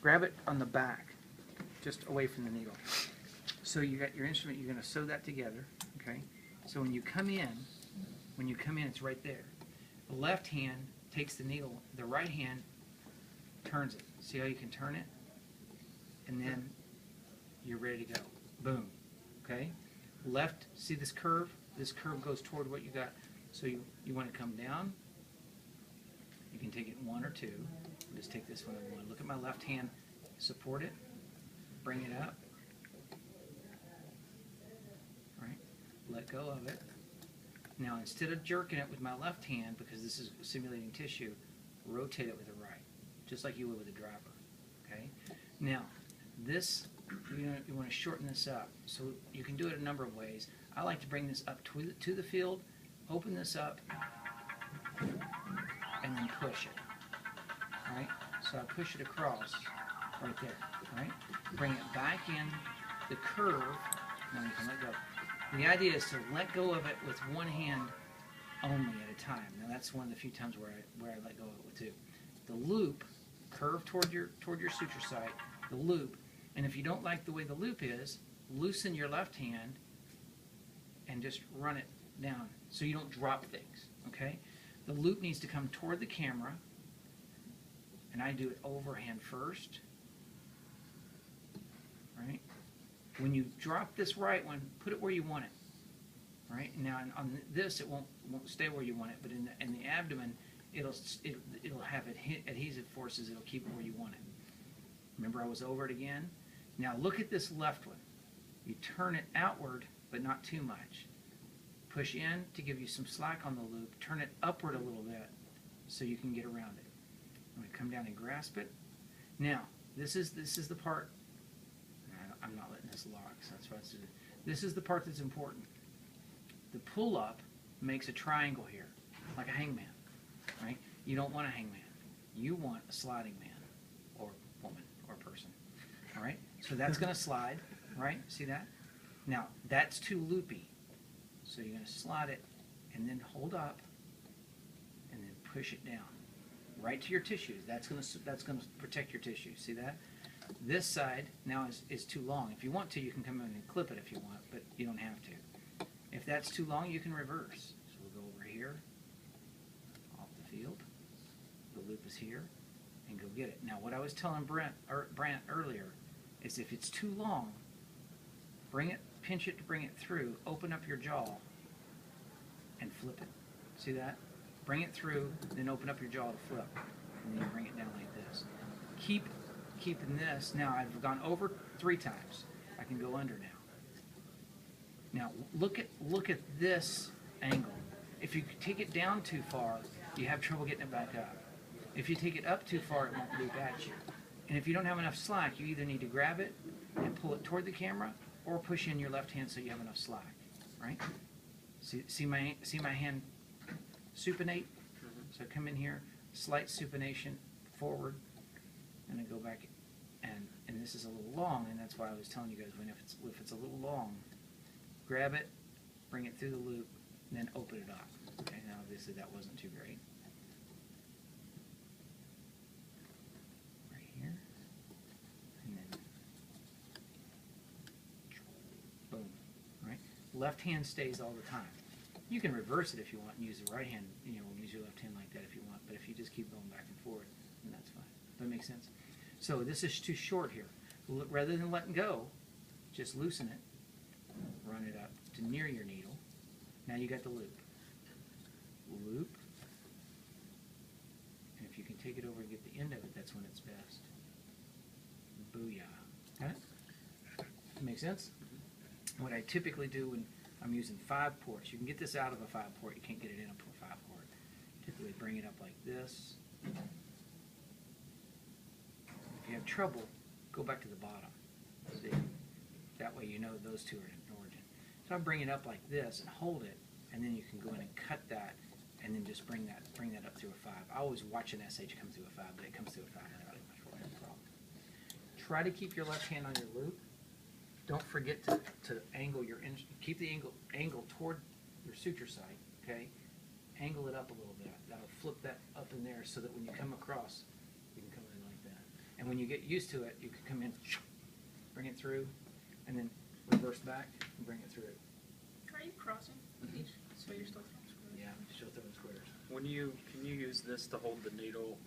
grab it on the back, just away from the needle. So you got your instrument, you're going to sew that together, okay? So when you come in, it's right there. The left hand takes the needle, the right hand turns it. See how you can turn it? And then you're ready to go. Boom. Okay? Left, see this curve? This curve goes toward what you got. So you want to come down. You can take it in one or two. Just take this one in one. Look at my left hand. Support it. Bring it up. Right? Let go of it. Now instead of jerking it with my left hand, because this is simulating tissue, rotate it with the right. Just like you would with a driver. Okay? Now, this, you want to shorten this up. So you can do it a number of ways. I like to bring this up to the field, open this up, and then push it. Right? So I push it across right there. Right? Bring it back in the curve. Now you can let go. The idea is to let go of it with one hand only at a time. Now that's one of the few times where I let go of it with two. The loop, curve toward your suture site, the loop, and if you don't like the way the loop is, loosen your left hand and just run it down so you don't drop things, okay? The loop needs to come toward the camera, and I do it overhand first, right? When you drop this right one, put it where you want it, right? Now on this, it won't stay where you want it, but in the abdomen, it'll have adhesive forces. It'll keep it where you want it. Remember, I was over it again. Now look at this left one. You turn it outward, but not too much. Push in to give you some slack on the loop. Turn it upward a little bit so you can get around it. I'm going to come down and grasp it. Now this is the part. I'm not letting this lock, so that's why it's doing. This is the part that's important. The pull up makes a triangle here, like a hangman. Right? You don't want a hangman. You want a sliding man, or woman, or person. All right? So that's going to slide, right? See that? Now that's too loopy. So you're going to slide it, and then hold up, and then push it down, right to your tissues. That's going to protect your tissues. See that? This side now is too long. If you want to, you can come in and clip it if you want, but you don't have to. If that's too long, you can reverse. So we'll go over here, off the field. The loop is here, and go get it. Now, what I was telling Brant earlier is if it's too long, pinch it to bring it through, open up your jaw, and flip it. See that? Bring it through, then open up your jaw to flip, and then you bring it down like this. Keeping this. Now I've gone over 3 times. I can go under now. Now look at this angle. If you take it down too far, you have trouble getting it back up. If you take it up too far, it won't loop at you. And if you don't have enough slack, you either need to grab it and pull it toward the camera, or push in your left hand so you have enough slack. Right? See my hand supinate? So come in here, slight supination forward, and then go back. And this is a little long, and that's why I was telling you guys if it's a little long, grab it, bring it through the loop, and then open it up. Okay, now obviously that wasn't too great. Right here, and then boom. Right, left hand stays all the time. You can reverse it if you want and use the right hand. Use your left hand like that if you want. But if you just keep going back and forth, then that's fine. Does that make sense? So this is too short here. Rather than letting go, just loosen it, run it up to near your needle. Now you got the loop. Loop. And if you can take it over and get the end of it, that's when it's best. Booyah. Got it? Make sense? What I typically do when I'm using 5 ports, you can get this out of a 5 port, you can't get it in a 5 port. Typically bring it up like this. If you have trouble, go back to the bottom. See? That way you know those two are in origin. So I bring it up like this and hold it, and then you can go in and cut that, and then just bring that up through a 5. I always watch an SH come through a 5, but it comes through a 5 without much problem. Try to keep your left hand on your loop. Don't forget to angle your keep the angle toward your suture site. Okay, angle it up a little bit. That'll flip that up in there so that when you come across, you can come in like that. And when you get used to it, you can come in, bring it through, and then reverse back and bring it through. Are you crossing each? So you're still throwing squares? Yeah, still throwing squares. Can you use this to hold the needle?